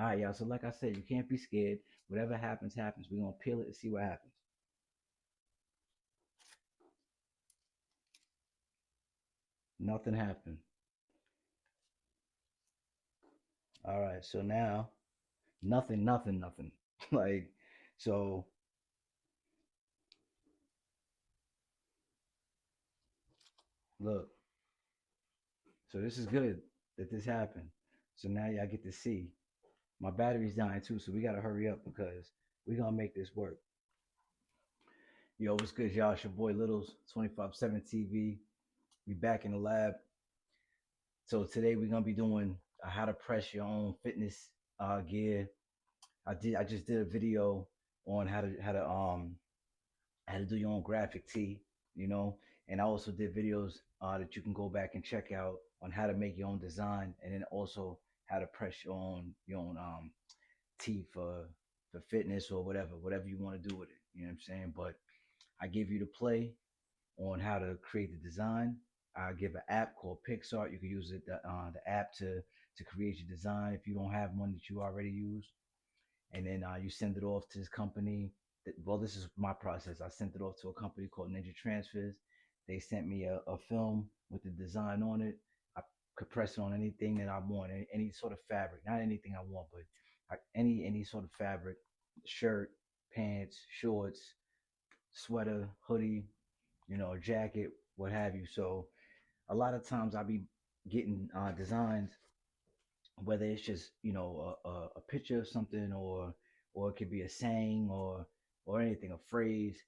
All right, y'all. So like I said, you can't be scared. Whatever happens, happens. We're gonna peel it and see what happens. Nothing happened. All right. So now nothing, nothing, nothing. Like, so look. So this is good that this happened. So now y'all get to see. My battery's dying too, so we gotta hurry up because we gonna make this work. Yo, what's good, y'all? It's your boy Littles, 25/7 TV. We back in the lab. So today we're gonna be doing how to press your own fitness gear. I just did a video on how to do your own graphic tee, you know, and I also did videos that you can go back and check out on how to make your own design, and then also how to press your own tee for fitness or whatever you want to do with it. You know what I'm saying? But I give you the play on how to create the design. I give an app called Pixart. You can use the app to create your design if you don't have one that you already use, and then you send it off to this company. Well, this is my process. I sent it off to a company called Ninja Transfers. They sent me a film with the design on it. I could press it on anything that I want, any sort of fabric, not anything I want, but any sort of fabric, shirt, pants, shorts, sweater, hoodie, jacket, what have you. So a lot of times I'll be getting designs, whether it's just a picture of something, or it could be a saying, or anything, a phrase.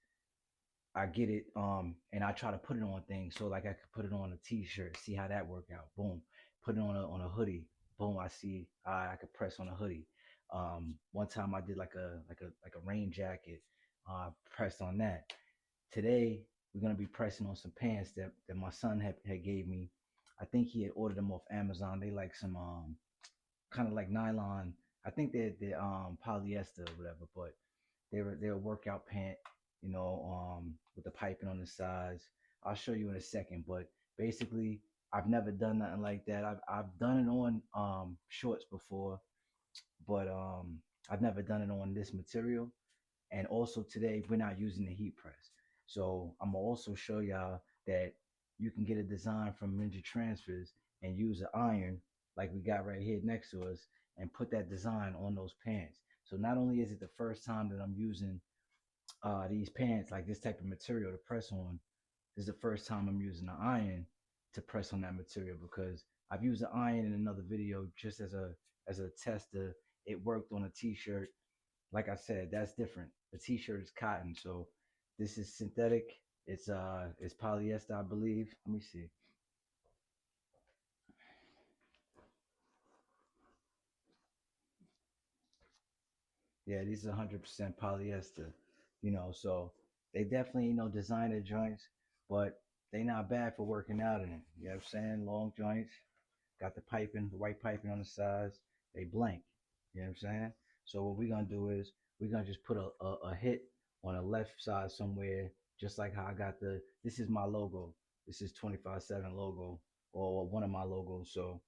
I get it, and I try to put it on things. So like I could put it on a T-shirt, see how that work out. Boom, put it on a hoodie. Boom, I see. I could press on a hoodie. One time I did like a rain jacket. Pressed on that. Today we're gonna be pressing on some pants that my son had gave me. I think he had ordered them off Amazon. They like some kind of like nylon. I think they're polyester or whatever, but they're a workout pant, with the piping on the sides. I'll show you in a second, but basically I've never done nothing like that. I've done it on shorts before, but I've never done it on this material. And also today we're not using the heat press. So I'm gonna also show y'all that you can get a design from Ninja Transfers and use an iron like we got right here next to us and put that design on those pants. So not only is it the first time that I'm using these pants, like this type of material to press on, this is the first time I'm using an iron to press on that material, because I've used an iron in another video just as a tester. It worked on a t-shirt. Like I said, that's different. The t-shirt is cotton, so this is synthetic. It's polyester, I believe. Let me see. Yeah, these are 100% polyester. So they definitely designer joints, but they not bad for working out in. You know what I'm saying? Long joints, got the piping, the white piping on the sides. They blank. You know what I'm saying? So what we're gonna do is we're gonna just put a hit on the left side somewhere, just like how I got this is my logo. This is 25/7 logo, or one of my logos. So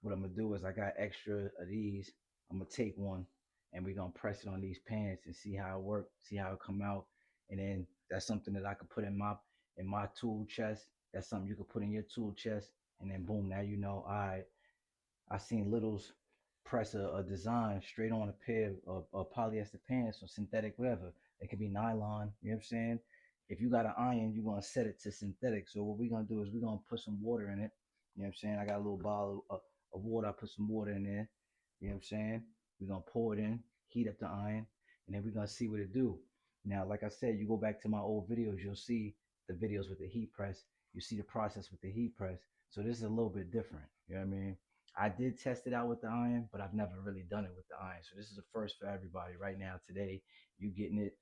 what I'm gonna do is I got extra of these. I'm gonna take one and we're gonna press it on these pants and see how it work, see how it come out. And then that's something that I could put in my tool chest. That's something you could put in your tool chest. And then boom, now all right, I seen Littles press a design straight on a pair of polyester pants or synthetic, whatever. It could be nylon, you know what I'm saying? If you got an iron, you're gonna set it to synthetic. So what we're gonna do is we're gonna put some water in it. You know what I'm saying? I got a little bottle of water. I put some water in there. You know what I'm saying? We're gonna pour it in, heat up the iron, and then we're gonna see what it do. Now, like I said, you go back to my old videos, you'll see the videos with the heat press. You see the process with the heat press. So this is a little bit different. You know what I mean? I did test it out with the iron, but I've never really done it with the iron. So this is a first for everybody right now. Today, you getting it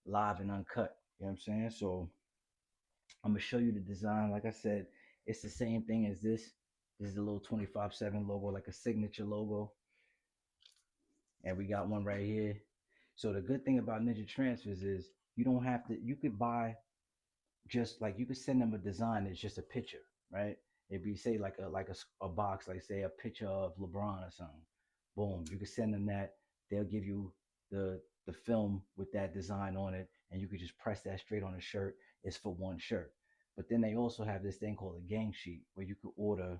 live and uncut. You know what I'm saying? So I'm gonna show you the design. Like I said, it's the same thing as this. This is a little 25/7 logo, like a signature logo. And we got one right here. So the good thing about Ninja Transfers is you don't have to, you could buy, just like, you could send them a design that's just a picture, right? It'd be, say, like a box, like say a picture of LeBron or something. Boom, you can send them that. They'll give you the film with that design on it, and you could just press that straight on a shirt. It's for one shirt. But then they also have this thing called a gang sheet where you could order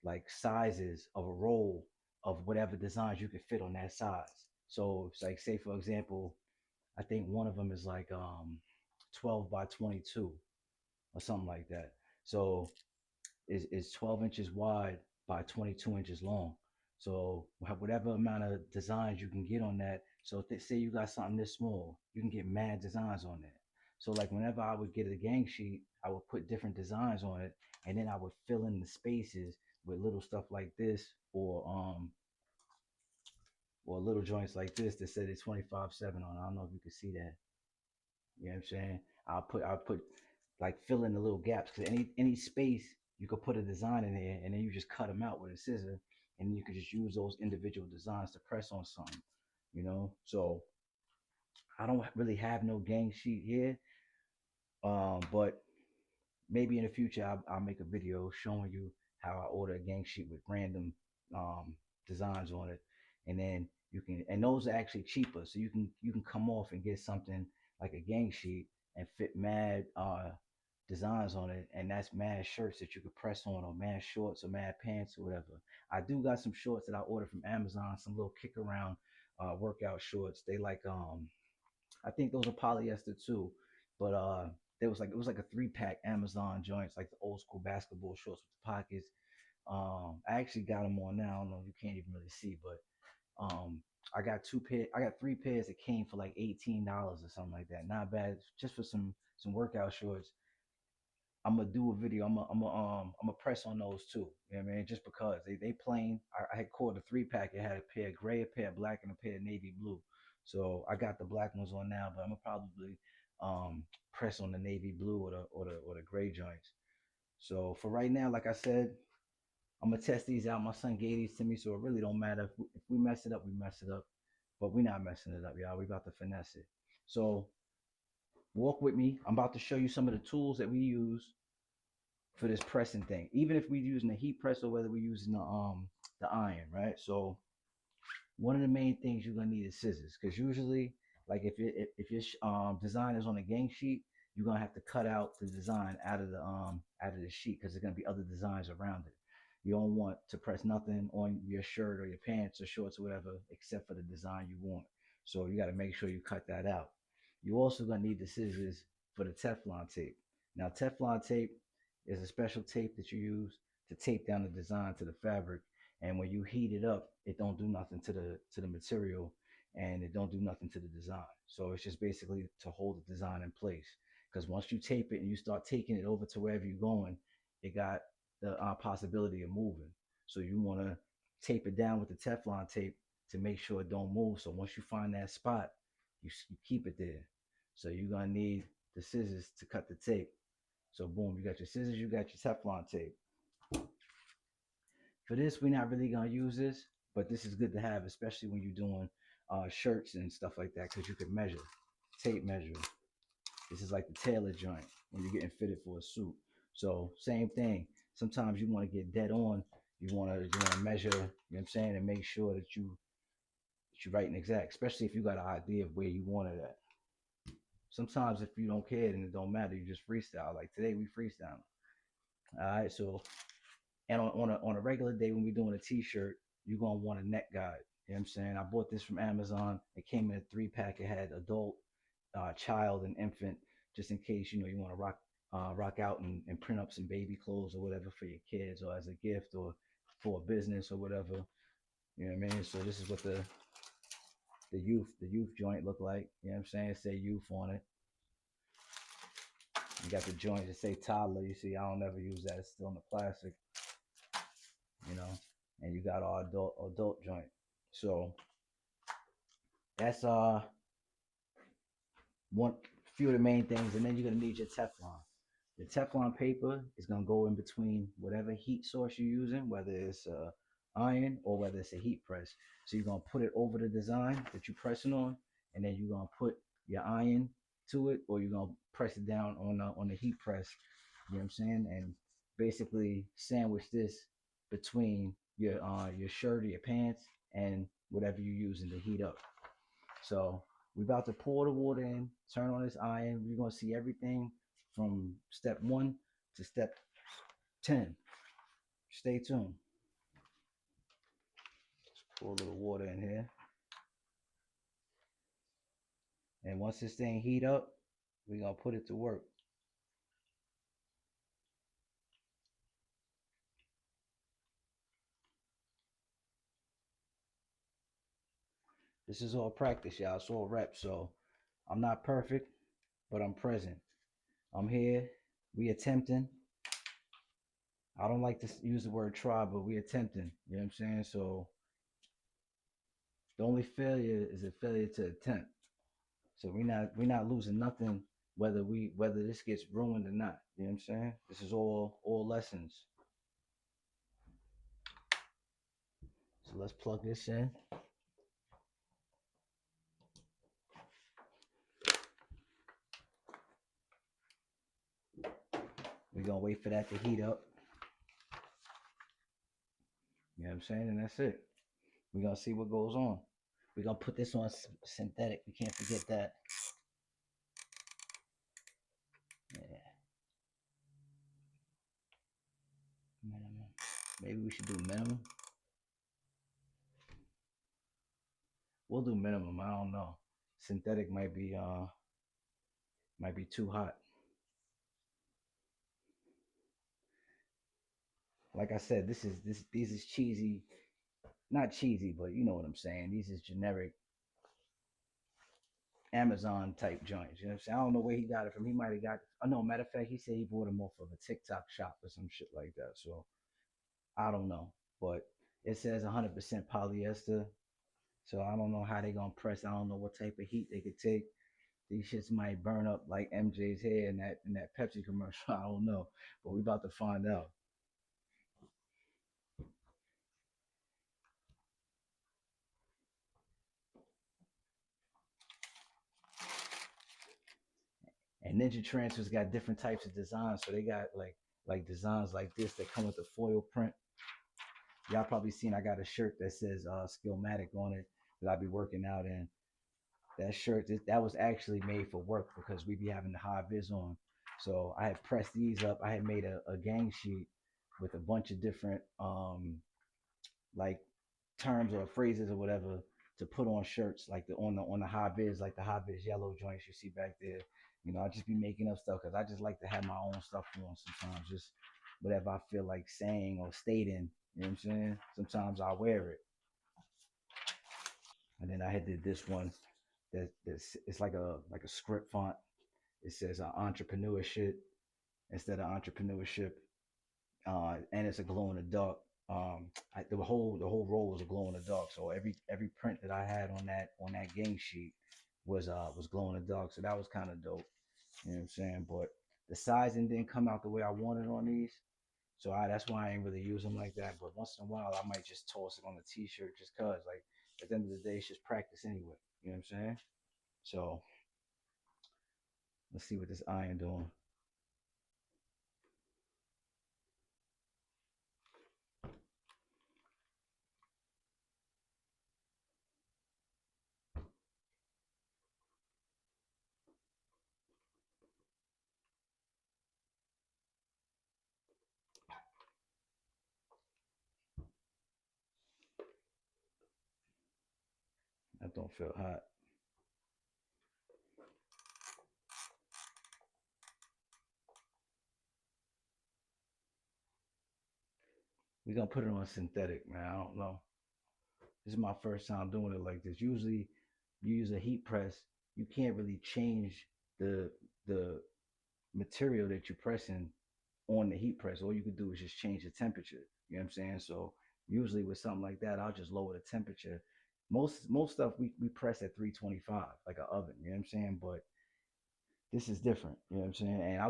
like sizes of a roll of whatever designs you could fit on that size. So it's like, say for example, I think one of them is like 12 by 22 or something like that. So is 12 inches wide by 22 inches long. So whatever amount of designs you can get on that. So if they say you got something this small, you can get mad designs on that. So like whenever I would get a gang sheet, I would put different designs on it, and then I would fill in the spaces with little stuff like this, or little joints like this that said it's 25/7 on. I don't know if you can see that. You know what I'm saying? I'll put like fill in the little gaps, because any space you could put a design in there, and then you just cut them out with a scissor, and then you could just use those individual designs to press on something. So I don't really have no gang sheet here, but maybe in the future I'll make a video showing you how I order a gang sheet with random designs on it, and then and those are actually cheaper, so you can come off and get something like a gang sheet and fit mad designs on it, and that's mad shirts that you could press on, or mad shorts, or mad pants, or whatever. I do got some shorts that I ordered from Amazon, some little kick around workout shorts. They like I think those are polyester too, but it was like a 3-pack Amazon joints, like the old school basketball shorts with the pockets. I actually got them on now. I don't know, you can't even really see, but I got 3 pairs that came for like $18 or something like that. Not bad, just for some workout shorts. I'm gonna do a video. I'm gonna press on those too. You know what I mean? Just because they plain. I had caught a 3-pack. It had a pair of gray, a pair of black, and a pair of navy blue. So I got the black ones on now, but I'm gonna probably press on the navy blue or the gray joints. So for right now, like I said, I'm gonna test these out. My son gave these to me, so it really don't matter if we mess it up, we mess it up. But we're not messing it up, y'all. We about to finesse it. So walk with me. I'm about to show you some of the tools that we use for this pressing thing. Even if we're using a heat press or whether we're using the iron, right? So one of the main things you're gonna need is scissors, because usually, like if your design is on a gang sheet, you're gonna have to cut out the design out of the sheet, because there's gonna be other designs around it. You don't want to press nothing on your shirt or your pants or shorts or whatever except for the design you want. So you got to make sure you cut that out. You also gonna need the scissors for the Teflon tape. Now Teflon tape is a special tape that you use to tape down the design to the fabric, and when you heat it up, it don't do nothing to the material, and it don't do nothing to the design. So it's just basically to hold the design in place, because once you tape it and you start taking it over to wherever you're going, it got the possibility of moving. So you want to tape it down with the Teflon tape to make sure it don't move. So once you find that spot, you keep it there. So you're gonna need the scissors to cut the tape. So boom, you got your scissors, you got your Teflon tape. For this, we're not really gonna use this, but this is good to have, especially when you're doing shirts and stuff like that, because you can measure, tape measure. This is like the tailor joint when you're getting fitted for a suit. So same thing. Sometimes you want to get dead on. You wanna measure. You know what I'm saying, and make sure that you're right and exact, especially if you got an idea of where you want it at. Sometimes if you don't care, then it don't matter. You just freestyle. Like today, we freestyle. All right. So, and on a regular day when we're doing a t-shirt, you're gonna want a neck guide. You know what I'm saying? I bought this from Amazon. It came in a 3-pack. It had adult, child, and infant, just in case you want to rock out and print up some baby clothes or whatever for your kids, or as a gift, or for a business or whatever. You know what I mean? So this is what the youth joint look like. You know what I'm saying? It say youth on it. You got the joint that say toddler. You see, I don't ever use that. It's still in the plastic, you know. And you got our adult joint. So that's one few of the main things, and then you're gonna need your Teflon. The Teflon paper is gonna go in between whatever heat source you're using, whether it's iron or whether it's a heat press. So you're gonna put it over the design that you're pressing on, and then you're gonna put your iron to it, or you're gonna press it down on the heat press. You know what I'm saying? And basically sandwich this between your shirt or your pants and whatever you're using to heat up. So we're about to pour the water in, turn on this iron. We're gonna see everything from step 1 to step 10. Stay tuned. Pour a little water in here. And once this thing heat up, we're gonna put it to work. This is all practice, y'all. It's all rep. So I'm not perfect, but I'm present. I'm here. We attempting. I don't like to use the word try, but we attempting. You know what I'm saying? So the only failure is a failure to attempt. So we're not losing nothing whether this gets ruined or not. You know what I'm saying? This is all lessons. So let's plug this in. We're gonna wait for that to heat up. You know what I'm saying? And that's it. We're gonna see what goes on. We're gonna put this on synthetic. We can't forget that. Yeah. Minimum. Maybe we should do minimum. We'll do minimum. I don't know. Synthetic might be too hot. Like I said, these is cheesy, not cheesy, but you know what I'm saying. These is generic Amazon type joints. You know what I'm saying? I don't know where he got it from. He might have got. Oh no, matter of fact, he said he bought them off of a TikTok shop or some shit like that. So I don't know, but it says 100% polyester. So I don't know how they gonna press. I don't know what type of heat they could take. These shits might burn up like MJ's hair in that Pepsi commercial. I don't know, but we about to find out. And Ninja Transfer's got different types of designs. So they got like designs like this that come with the foil print. Y'all probably seen I got a shirt that says Skillmatic on it that I be working out in. That shirt that was actually made for work because we be having the high vis on. So I had pressed these up. I had made a gang sheet with a bunch of different like terms or phrases or whatever to put on shirts like the high vis, like the high vis yellow joints you see back there. You know, I just be making up stuff because I just like to have my own stuff on sometimes, just whatever I feel like saying or stating. You know what I'm saying? Sometimes I wear it, and then I had did this one that's it's like a script font. It says entrepreneurship instead of entrepreneurship, and it's a glow in the dark. The whole roll was a glow in the dark. So every print that I had on that gang sheet was glow in the dark. So that was kind of dope. You know what I'm saying? But the sizing didn't come out the way I wanted on these. So that's why I ain't really use them like that. But once in a while, I might just toss it on a t-shirt just cause. Like at the end of the day, it's just practice anyway. You know what I'm saying? So let's see what this iron doing. That don't feel hot. We're gonna put it on synthetic, man. I don't know. This is my first time doing it like this. Usually, you use a heat press. You can't really change the the material that you're pressing on the heat press. All you could do is just change the temperature. You know what I'm saying? So usually with something like that, I'll just lower the temperature. Most stuff we press at 325, like an oven. You know what I'm saying? But this is different. You know what I'm saying? And I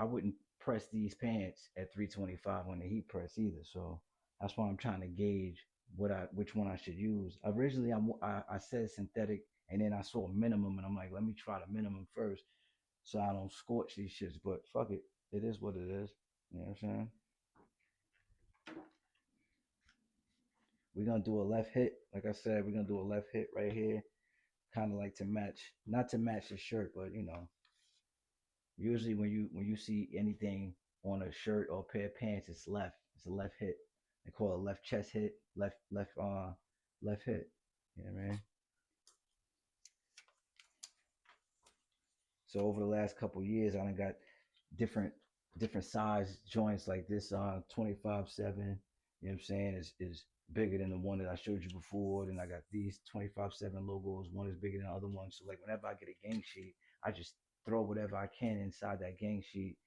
wouldn't press these pants at 325 on the heat press either. So that's why I'm trying to gauge which one I should use. Originally, I said synthetic, and then I saw minimum, and I'm like, let me try the minimum first, so I don't scorch these shits. But fuck it, it is what it is. You know what I'm saying? We're gonna do a left hit. Like I said, we're gonna do a left hit right here, kind of like to match, not to match the shirt, but usually when you see anything on a shirt or a pair of pants, it's left. It's a left hit. They call it left chest hit, left hit. You know what I mean? So over the last couple years, I done got different different size joints like this 25/7. You know what I'm saying? Is bigger than the one that I showed you before. Then I got these 25/7 logos. One is bigger than the other one. So like whenever I get a gang sheet, I just throw whatever I can inside that gang sheet.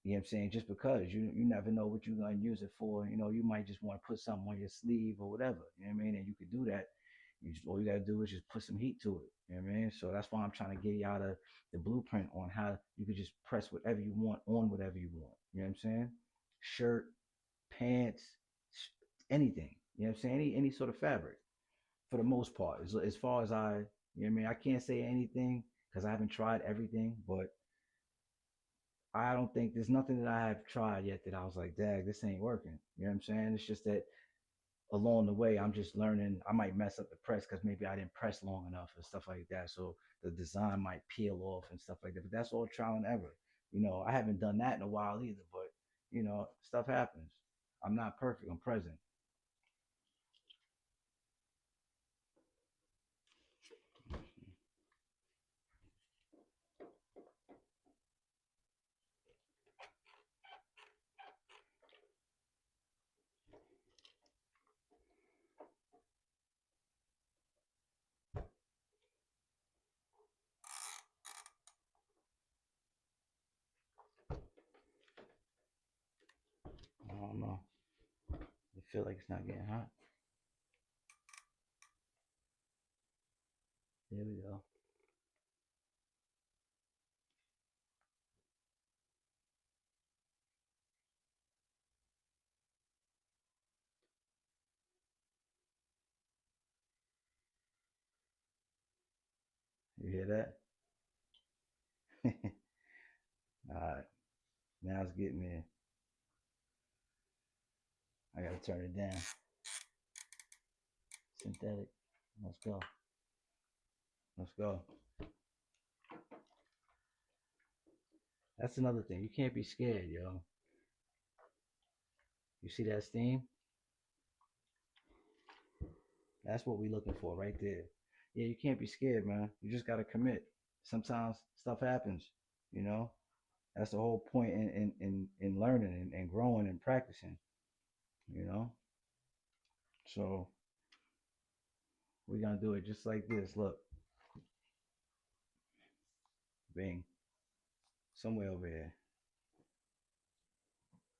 You know what I'm saying? Just because you never know what you're gonna use it for. You might just want to put something on your sleeve or whatever. You know what I mean? And you could do that. All you gotta do is just put some heat to it. You know what I mean? So that's why I'm trying to get y'all the blueprint on how you could just press whatever you want on whatever you want. You know what I'm saying? Shirt, pants, anything. You know what I'm saying? Any sort of fabric for the most part. As far as you know what I mean? I can't say anything because I haven't tried everything, but I don't think there's nothing that I have tried yet that I was like, dag, this ain't working. You know what I'm saying? It's just that along the way, I'm just learning. I might mess up the press because maybe I didn't press long enough and stuff like that. So the design might peel off and stuff like that. But that's all trial and error. I haven't done that in a while either, but stuff happens. I'm not perfect. I'm present. I don't know. I feel like it's not getting hot. There we go. You hear that? All right. Now it's getting there. I gotta turn it down. Synthetic. Let's go. Let's go. That's another thing. You can't be scared, yo. You see that steam? That's what we looking for right there. Yeah, you can't be scared, man. You just gotta commit. Sometimes stuff happens, you know. That's the whole point in learning and growing and practicing, you know. So we're gonna do it just like this. Look, bing, somewhere over here.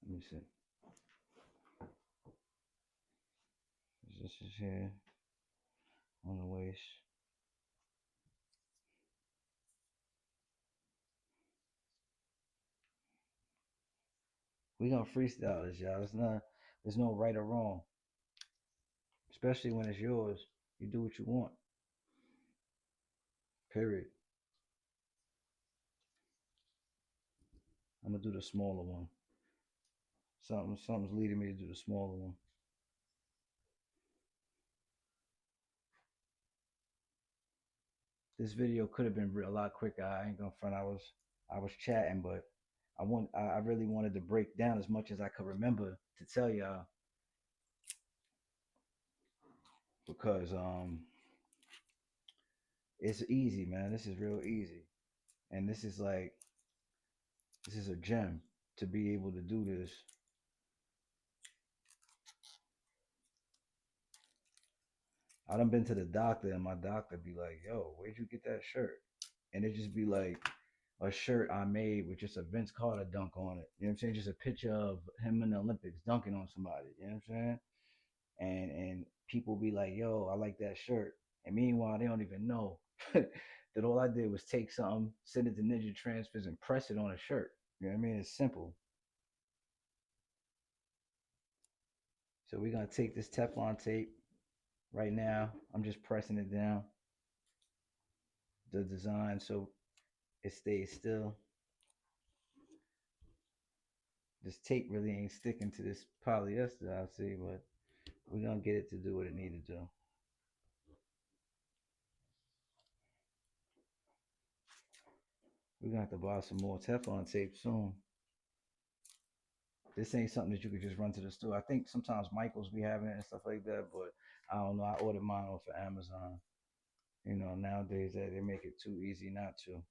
Let me see. This is here on the waist. We gonna freestyle this, y'all. There's no right or wrong, especially when it's yours. You do what you want. Period. I'm gonna do the smaller one. Something's leading me to do the smaller one. This video could have been a lot quicker. I ain't gonna front. I was chatting, but I really wanted to break down as much as I could remember to tell y'all because it's easy, man. This is real easy, and this is a gem to be able to do this. I done been to the doctor, and my doctor be like, "Yo, where'd you get that shirt?" And it just be like a shirt I made with just a Vince Carter dunk on it. You know what I'm saying? Just a picture of him in the Olympics dunking on somebody. You know what I'm saying? And people be like, "Yo, I like that shirt," and meanwhile they don't even know that all I did was take something, send it to Ninja Transfers, and press it on a shirt. You know what I mean? It's simple. So we're gonna take this Teflon tape right now. I'm just pressing it down the design so it stays still. This tape really ain't sticking to this polyester, I see, but We're gonna get it to do what it needed to. We're gonna have to buy some more Teflon tape soon. This ain't something that you could just run to the store. I think sometimes Michaels be having it and stuff like that, but I don't know. I ordered mine off of Amazon. You know, nowadays they make it too easy not to.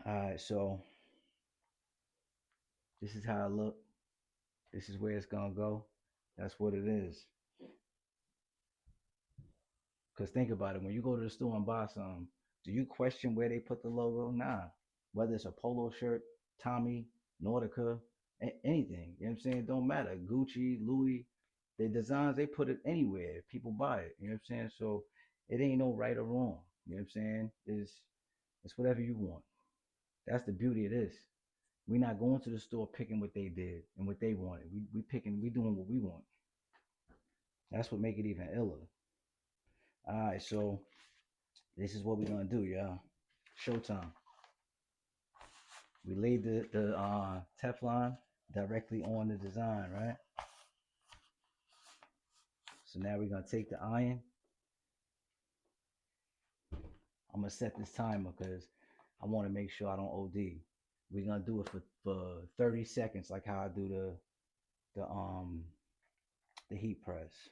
All right, so this is how I look. This is where it's gonna go. That's what it is. Cause think about it. When you go to the store and buy something, do you question where they put the logo? Nah. Whether it's a polo shirt, Tommy, Nautica, anything. You know what I'm saying? It don't matter. Gucci, Louis, the designs they put it anywhere. People buy it. You know what I'm saying? So it ain't no right or wrong. You know what I'm saying? It's whatever you want. That's the beauty of this. We're not going to the store picking what they did and what they wanted. We doing what we want. That's what make it even iller. All right, so this is what we're gonna do, y'all. Showtime. We laid the Teflon directly on the design, right? So now we're gonna take the iron. I'm gonna set this timer because I want to make sure I don't OD. We're gonna do it for 30 seconds, like how I do the the heat press.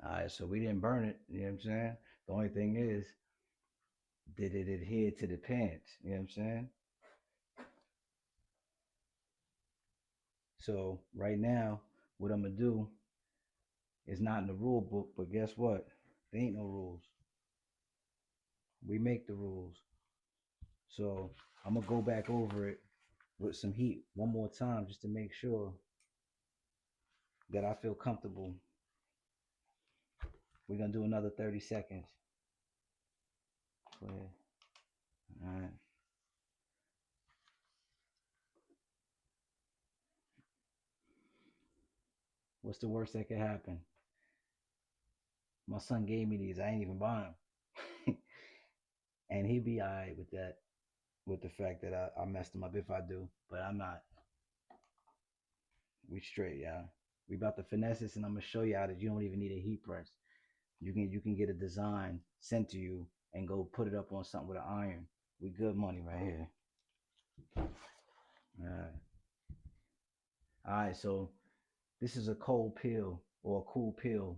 All right, so we didn't burn it. You know what I'm saying? The only thing is, did it adhere to the pants? You know what I'm saying? So right now, what I'm gonna do is not in the rule book, but guess what? There ain't no rules. We make the rules. So I'm gonna go back over it with some heat one more time just to make sure that I feel comfortable. We're gonna do another 30 seconds. Clear. All right. What's the worst that could happen? My son gave me these. I ain't even buy them. And he'd be all right with that, with the fact that I messed him up if I do. But I'm not. We straight, y'all. We about to finesse this, and I'm gonna show you how that you don't even need a heat press. You can get a design sent to you and go put it up on something with an iron. We good money right here. All right. All right. So this is a cold peel or a cool peel,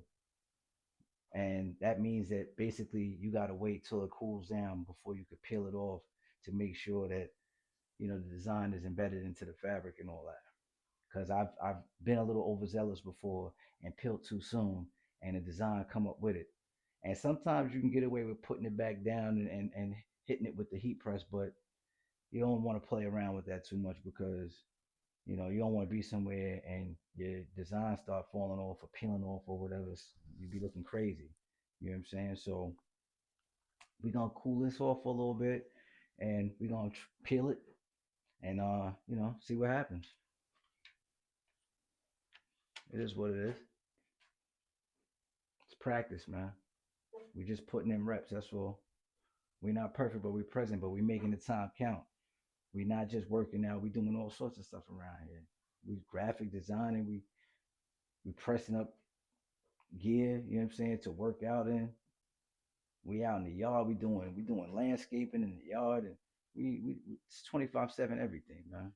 and that means that basically you gotta wait till it cools down before you could peel it off to make sure that the design is embedded into the fabric and all that. Because I've been a little overzealous before and peeled too soon, and the design come up with it. And sometimes you can get away with putting it back down and hitting it with the heat press, but you don't want to play around with that too much because you don't want to be somewhere and your design start falling off or peeling off or whatever. You'd be looking crazy. You know what I'm saying? So we're gonna cool this off for a little bit, and we're gonna peel it and see what happens. It is what it is. It's practice, man. We just putting in reps. That's all. We're not perfect, but we're present. But we making the time count. We not just working out. We doing all sorts of stuff around here. We graphic designing. We pressing up gear. You know what I'm saying, to work out in. We out in the yard. We doing landscaping in the yard, and we it's 25/7 everything, man.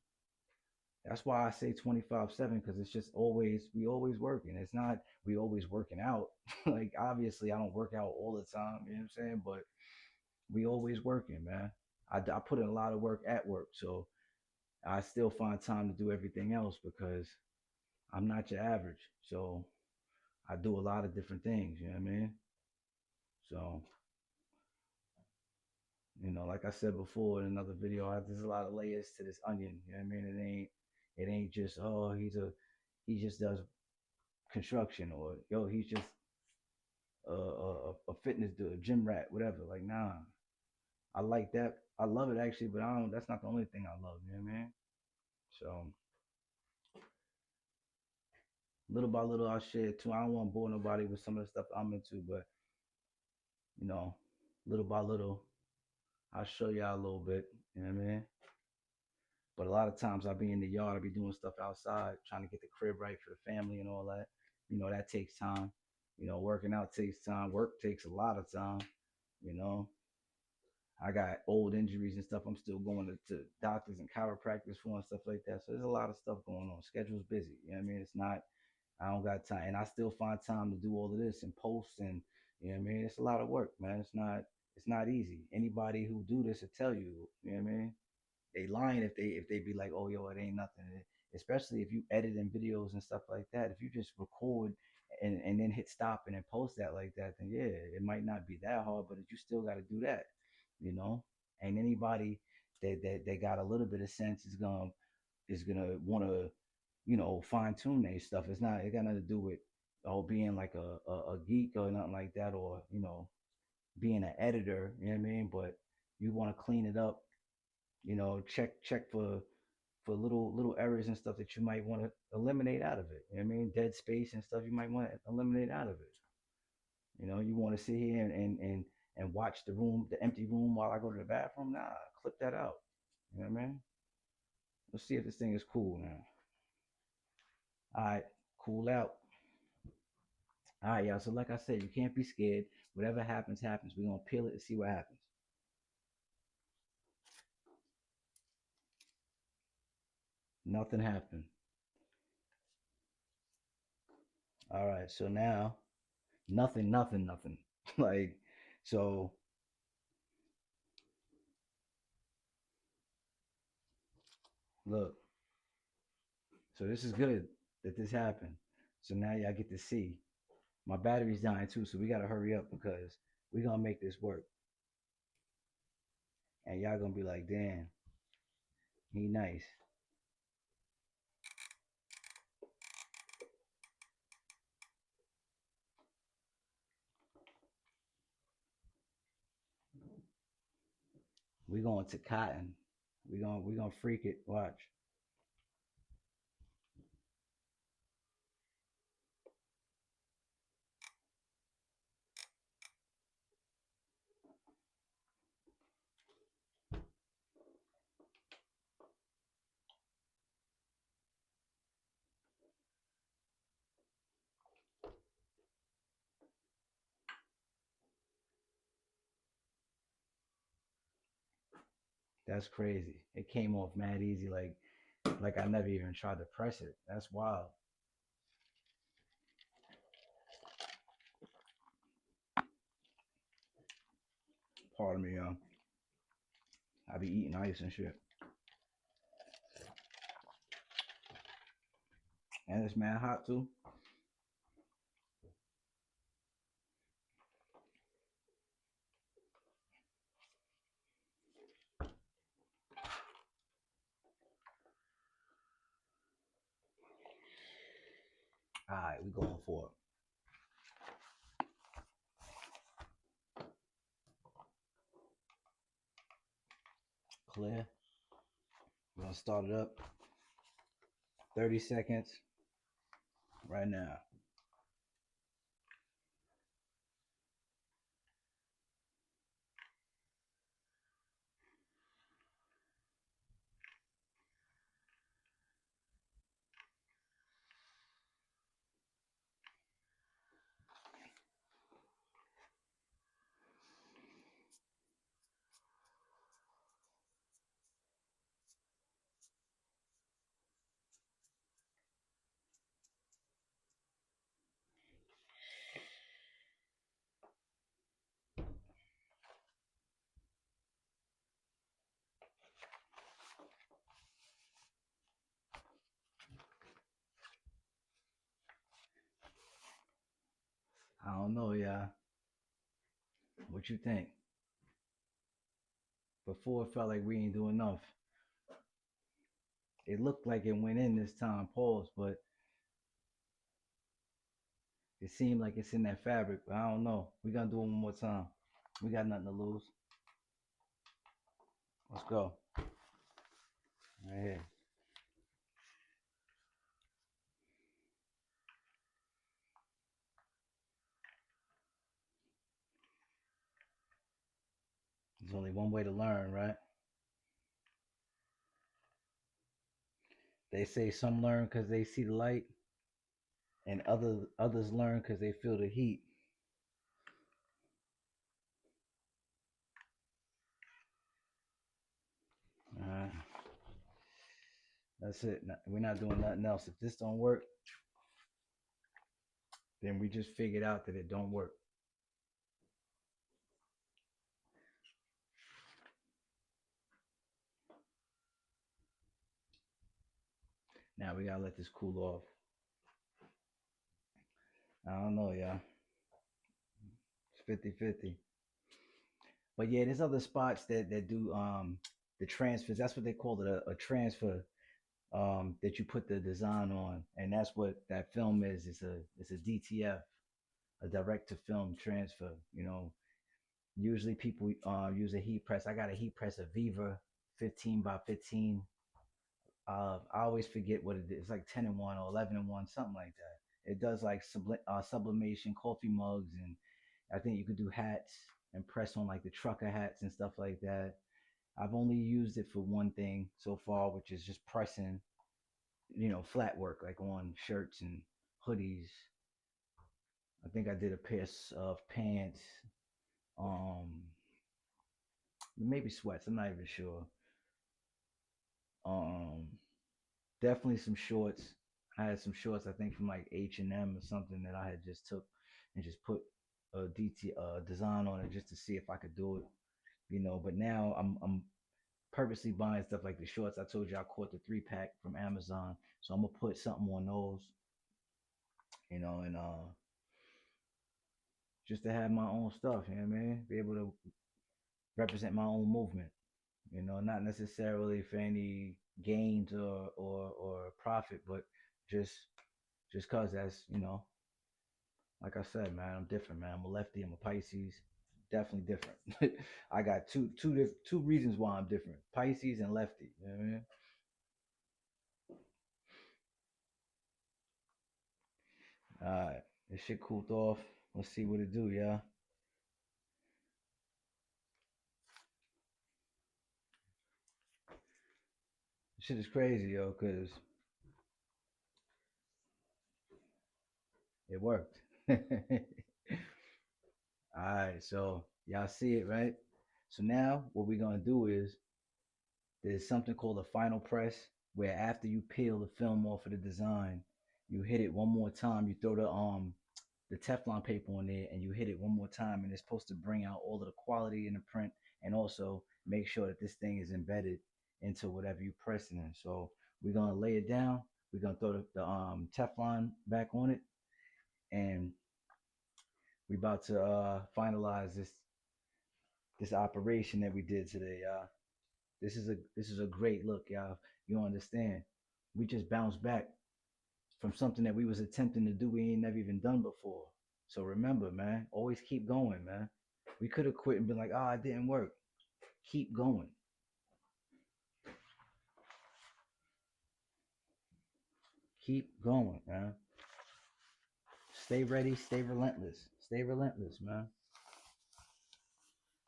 That's why I say 25/7 because it's just we always working. It's not we always working out. Like obviously I don't work out all the time. You know what I'm saying, but we always working, man. I put in a lot of work at work, so I still find time to do everything else because I'm not your average. So I do a lot of different things. You know what I mean? So like I said before in another video, there's a lot of layers to this onion. You know what I mean? It ain't just, oh, he just does construction, or yo, he's just a fitness dude, a gym rat, whatever. Like, nah, I like that. I love it actually, but I don't. That's not the only thing I love. You know what I mean? So little by little, I'll share too. I don't want to bore nobody with some of the stuff I'm into, but you know, little by little, I'll show y'all a little bit. You know what I mean? But a lot of times I'll be in the yard, I'll be doing stuff outside, trying to get the crib right for the family and all that. That takes time. Working out takes time. Work takes a lot of time. You know, I got old injuries and stuff. I'm still going to doctors and chiropractors for and stuff like that. So there's a lot of stuff going on. Schedule's busy. You know what I mean? It's not, I don't got time. And I still find time to do all of this and post and, you know what I mean? It's a lot of work, man. It's not easy. Anybody who do this will tell you, you know what I mean? They lying if they be like, oh yo, it ain't nothing. Especially if you edit in videos and stuff like that. If you just record and then hit stop and then post that like that, then yeah, it might not be that hard, but you still got to do that, you know. And anybody that got a little bit of sense is gonna want to fine tune their stuff. It got nothing to do with being like a geek or nothing like that, or being an editor. You know what I mean? But you want to clean it up, check for little errors and stuff that you might want to eliminate out of it. You know what I mean? Dead space and stuff you might want to eliminate out of it. You want to sit here and watch the empty room while I go to the bathroom. Nah, clip that out. You know what I mean? Let's see if this thing is cool now. All right, cool out. All right, y'all. So like I said, you can't be scared. Whatever happens, happens. We're gonna peel it and see what happens. Nothing happened. All right, so now nothing, nothing, nothing. Like, so look, so this is good that this happened. So now y'all get to see. My battery's dying too, so we gotta hurry up because we're gonna make this work. And y'all gonna be like, damn, he nice. We going to cotton. We gonna freak it. Watch. That's crazy. It came off mad easy, like I never even tried to press it. That's wild. Pardon me, y'all. I be eating ice and shit, and it's mad hot too. All right, we going for it. Clear. We're gonna start it up. 30 seconds right now. don't know, yeah. What you think? Before it felt like we ain't doing enough. It looked like it went in this time, pause, but it seemed like it's in that fabric. But I don't know. We gotta do it one more time. We got nothing to lose. Let's go. Right here. There's only one way to learn, right? They say some learn because they see the light, and others learn because they feel the heat. Uh, that's it. We're not doing nothing else. If this don't work, then we just figured out that it don't work. Now we gotta let this cool off. I don't know, y'all. It's 50-50. But yeah, there's other spots that do the transfers. That's what they call it, a transfer, that you put the design on, and that's what that film is. It's a DTF, a direct to film transfer. Usually people use a heat press. I got a heat press, a Viva 15 by 15. I always forget what it is. It's like 10-in-1 or 11-in-1, something like that. It does like sublimation, coffee mugs, and I think you could do hats and press on like the trucker hats and stuff like that. I've only used it for one thing so far, which is just pressing, flat work like on shirts and hoodies. I think I did a pair of pants, um, maybe sweats. I'm not even sure. Um, Definitely some shorts. I had some shorts, I think from like H&M or something that I had just took and just put a DT design on it just to see if I could do it. But now I'm purposely buying stuff like the shorts. I told you I caught the 3-pack from Amazon, so I'm gonna put something on those, and just to have my own stuff. You know what I mean? Be able to represent my own movement. Not necessarily for any gains or profit, but just just cause that's like I said, man, I'm different, man. I'm a lefty. I'm a Pisces. Definitely different. I got two reasons why I'm different: Pisces and lefty. You know what I mean? All right, this shit cooled off. Let's see what it do, yeah. This shit is crazy, yo, cause it worked. All right, so y'all see it, right? So now what we're gonna do is there's something called a final press, where after you peel the film off of the design, you hit it one more time. You throw the Teflon paper on there and you hit it one more time, and it's supposed to bring out all of the quality in the print and also make sure that this thing is embedded into whatever you press it in. So we're gonna lay it down. We're gonna throw the Teflon back on it, and we about to finalize this operation that we did today. This is a great look, y'all. You understand? We just bounced back from something that we was attempting to do we ain't never even done before. So remember, man, always keep going, man. We could have quit and been like, it didn't work. Keep going. Keep going, man. Stay ready, stay relentless. Stay relentless, man.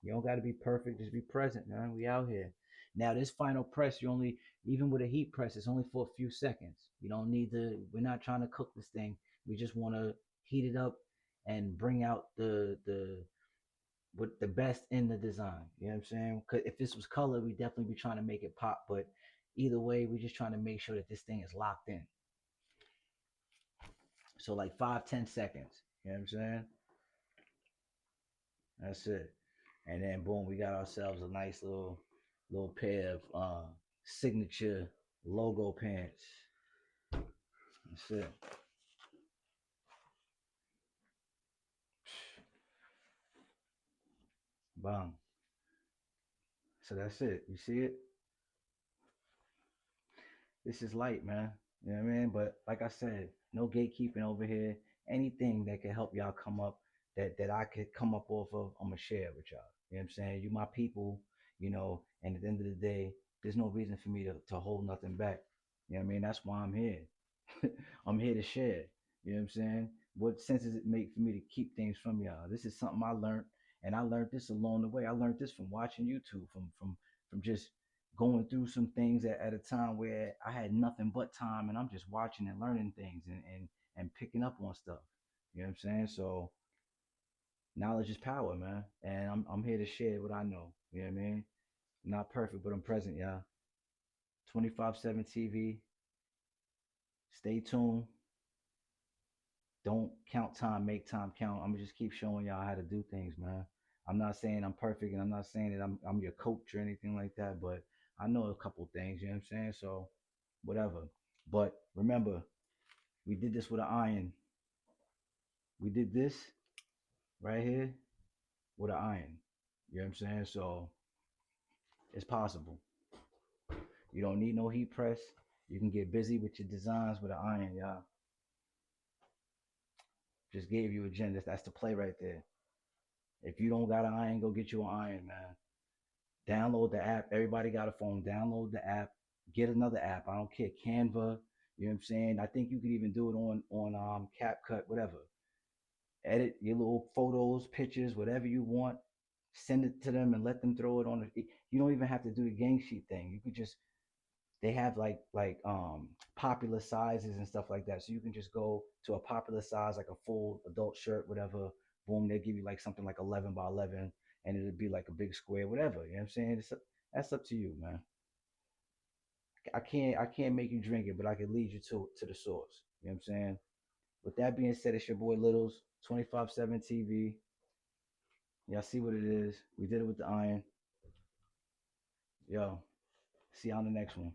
You don't gotta be perfect, just be present, man. We out here. Now this final press, you only even with a heat press, it's only for a few seconds. You don't need to we're not trying to cook this thing. We just wanna heat it up and bring out the with the best in the design. You know what I'm saying? Cause if this was color, we definitely be trying to make it pop. But either way, we're just trying to make sure that this thing is locked in. So like 5-10 seconds. You know what I'm saying? That's it. And then boom, we got ourselves a nice little pair of signature logo pants. That's it. Bang. So that's it. You see it? This is light, man. You know what I mean? But like I said, no gatekeeping over here. Anything that can help y'all come up, that I could come up off of, I'm gonna share with y'all. You know what I'm saying? You my people, and at the end of the day, there's no reason for me to hold nothing back. You know what I mean? That's why I'm here. I'm here to share. You know what I'm saying? What sense does it make for me to keep things from y'all? This is something I learned, and I learned this along the way. I learned this from watching YouTube, from just going through some things at a time where I had nothing but time, and I'm just watching and learning things and picking up on stuff. You know what I'm saying? So knowledge is power, man. And I'm here to share what I know. You know what I mean? I'm not perfect, but I'm present, y'all. 25/7 TV. Stay tuned. Don't count time, make time count. I'm gonna just keep showing y'all how to do things, man. I'm not saying I'm perfect, and I'm not saying that I'm your coach or anything like that, but I know a couple things. You know what I'm saying? So whatever. But remember, we did this with an iron. We did this right here with an iron. You know what I'm saying? So it's possible. You don't need no heat press. You can get busy with your designs with an iron, y'all. Just gave you a gem. That's the play right there. If you don't got an iron, go get you an iron, man. Download the app. Everybody got a phone. Download the app. Get another app. I don't care. Canva. You know what I'm saying? I think you could even do it on CapCut, whatever. Edit your little photos, pictures, whatever you want. Send it to them and let them throw it on. You don't even have to do the gang sheet thing. You could just they have like popular sizes and stuff like that. So you can just go to a popular size, like a full adult shirt, whatever. Boom, they give you like something like 11 by 11, and it'll be like a big square, whatever. You know what I'm saying? That's up to you, man. I can't make you drink it, but I can lead you to the source. You know what I'm saying? With that being said, it's your boy Littles, 25/7 TV. Y'all see what it is. We did it with the iron. Yo, see you on the next one.